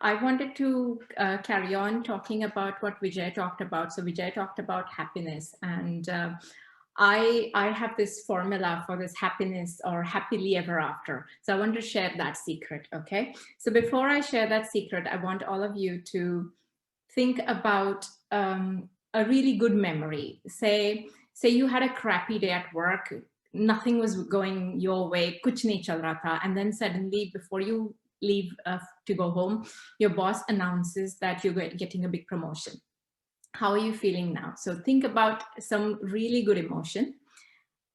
I wanted to carry on talking about what Vijay talked about. So Vijay talked about happiness, and I have this formula for this happiness or happily ever after. So I want to share that secret. Okay. So before I share that secret, I want all of you to think about a really good memory. Say you had a crappy day at work, nothing was going your way, kuch nahi chal raha tha, and then suddenly before you leave to go home, your boss announces that you're getting a big promotion. How are you feeling now? So think about some really good emotion.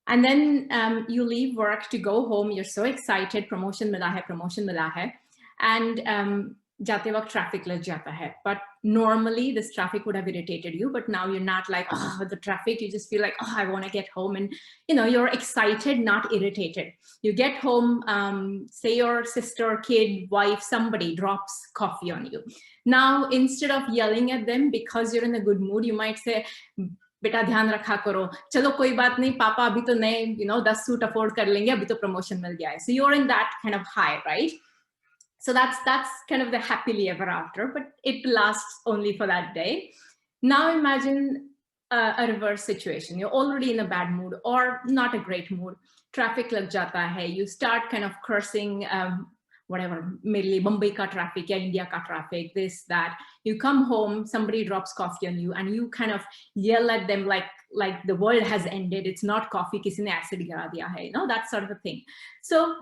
And then you leave work to go home. You're so excited, promotion mila hai. And jate waqt traffic lag jata hai. But normally this traffic would have irritated you, but now you're not like, oh, the traffic, you just feel like, oh, I want to get home. And you're excited, not irritated. You get home, say your sister, kid, wife, somebody drops coffee on you. Now, instead of yelling at them because you're in a good mood, you might say, बेटा ध्यान रखा करो, चलो कोई बात नहीं, पापा अभी तो नए 10 सूट अफोर्ड कर लेंगे, अभी तो प्रमोशन मिल गया है. So you're in that kind of high, right? So that's kind of the happily ever after, but it lasts only for that day. Now imagine a reverse situation. You're already in a bad mood or not a great mood. Traffic lag jata hai. You start kind of cursing whatever, mainly Mumbai ka traffic, ya India ka traffic, this, that. You come home, somebody drops coffee on you, and you kind of yell at them like the world has ended. It's not coffee, kisi ne acid gira diya hai, that sort of a thing. So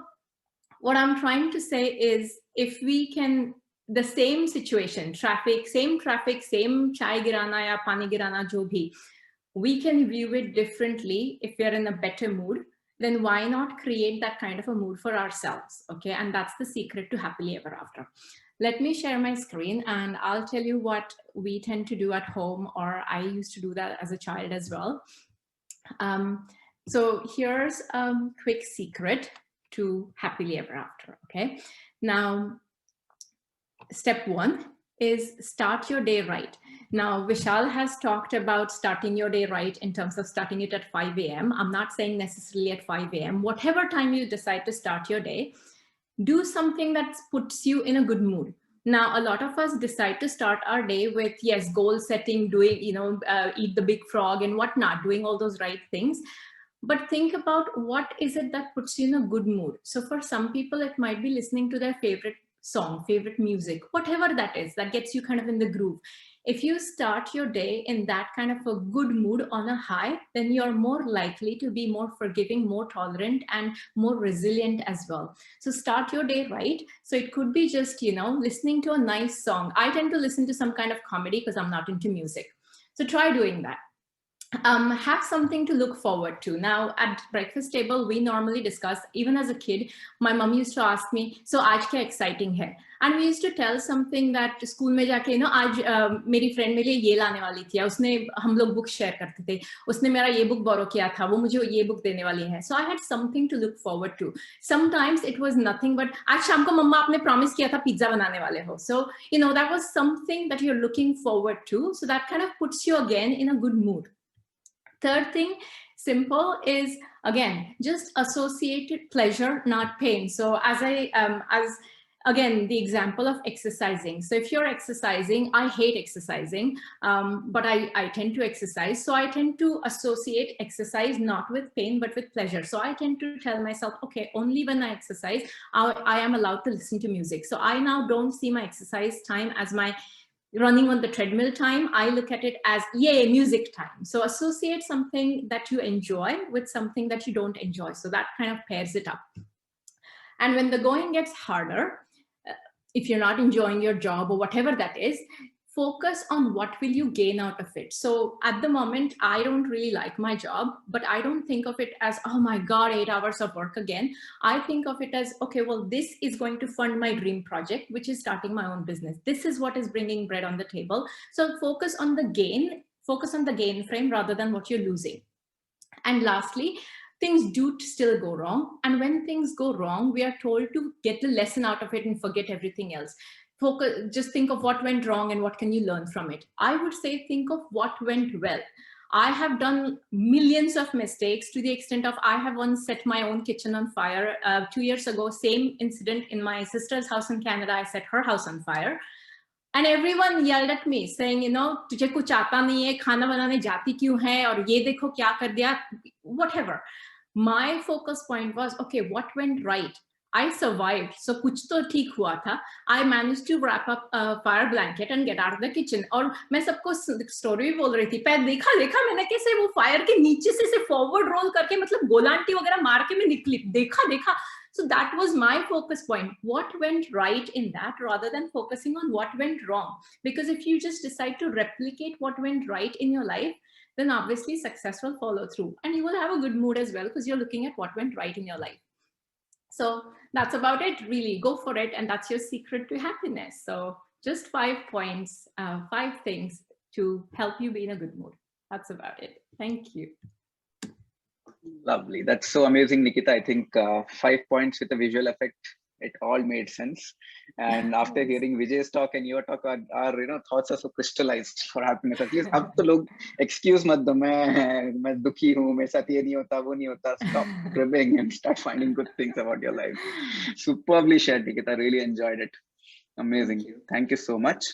what I'm trying to say is, if we can, the same situation, same chai girana ya pani girana jo bhi, we can view it differently if we are in a better mood. Then why not create that kind of a mood for ourselves? Okay, and that's the secret to happily ever after. Let me share my screen and I'll tell you what we tend to do at home, or I used to do that as a child as well. So here's a quick secret to happily ever after. Okay, now step 1 is start your day right. Now, Vishal has talked about starting your day right in terms of starting it at 5 a.m. I'm not saying necessarily at 5 a.m. Whatever time you decide to start your day, do something that puts you in a good mood. Now, a lot of us decide to start our day with, yes, goal setting, doing, eat the big frog and whatnot, doing all those right things. But think about what is it that puts you in a good mood. So for some people, it might be listening to their favorite song, favorite music, whatever that is, that gets you kind of in the groove. If you start your day in that kind of a good mood on a high, then you're more likely to be more forgiving, more tolerant, and more resilient as well. So start your day right. So it could be just, listening to a nice song. I tend to listen to some kind of comedy because I'm not into music. So try doing that. Have something to look forward to. Now at breakfast table, we normally discuss, even as a kid, my mom used to ask me, so aaj kya exciting hai? And we used to tell something that school mein jaake, aaj meri friend mere liye ye lane wali thi, usne hum log book share karte the, usne mera ye book borrow kiya tha, wo mujhe ye book dene wali hai. So I had something to look forward to. Sometimes it was nothing but, aaj sham ko mama aapne promise kiya tha pizza banane wale ho. So, that was something that you're looking forward to. So that kind of puts you again in a good mood. Third thing, simple, is again, just associated pleasure, not pain. So again, the example of exercising. So if you're exercising, I hate exercising, but I tend to exercise. So I tend to associate exercise not with pain, but with pleasure. So I tend to tell myself, okay, only when I exercise, I am allowed to listen to music. So I now don't see my exercise time as my running on the treadmill time. I look at it as, yay, music time. So associate something that you enjoy with something that you don't enjoy. So that kind of pairs it up. And when the going gets harder, if you're not enjoying your job or whatever that is, focus on what will you gain out of it. So at the moment, I don't really like my job, but I don't think of it as, oh my God, 8 hours of work again. I think of it as, okay, well, this is going to fund my dream project, which is starting my own business. This is what is bringing bread on the table. So focus on the gain frame rather than what you're losing. And lastly, things do still go wrong. And when things go wrong, we are told to get the lesson out of it and forget everything else. Just think of what went wrong and what can you learn from it. I would say think of what went well. I have done millions of mistakes to the extent of I have once set my own kitchen on fire. 2 years ago, same incident in my sister's house in Canada, I set her house on fire. And everyone yelled at me saying, you know, तुझे कुछ आता नहीं है, खाना बनाने जाती क्यों है, और ये देखो क्या कर दिया, whatever. My focus point was, okay, what went right? I survived, so कुछ तो ठीक हुआ था. I managed to wrap up a fire blanket and get out of the kitchen. और मैं सबको स्टोरी भी बोल रही थी, पैर देखा मैंने कैसे वो फायर के नीचे से फॉरवर्ड रोल करके, मतलब गोलांटी वगैरह मार के मैं निकली, देखा. So that was my focus point. What went right in that rather than focusing on what went wrong? Because if you just decide to replicate what went right in your life, then obviously success will follow through. And you will have a good mood as well because you're looking at what went right in your life. So that's about it, really. Go for it. And that's your secret to happiness. So just 5 points, 5 things to help you be in a good mood. That's about it. Thank you. Lovely. That's so amazing, Nikita. I think 5 points with a visual effect, it all made sense. And after hearing Vijay's talk and your talk, our thoughts are so crystallized for happiness. At least अब तो लोग excuse मत दो, मैं दुखी हूँ, मेरे साथ ये नहीं होता, वो नहीं होता. Stop cribbing and start finding good things about your life. Superbly shared, Nikita. Really enjoyed it. Amazing. Thank you so much.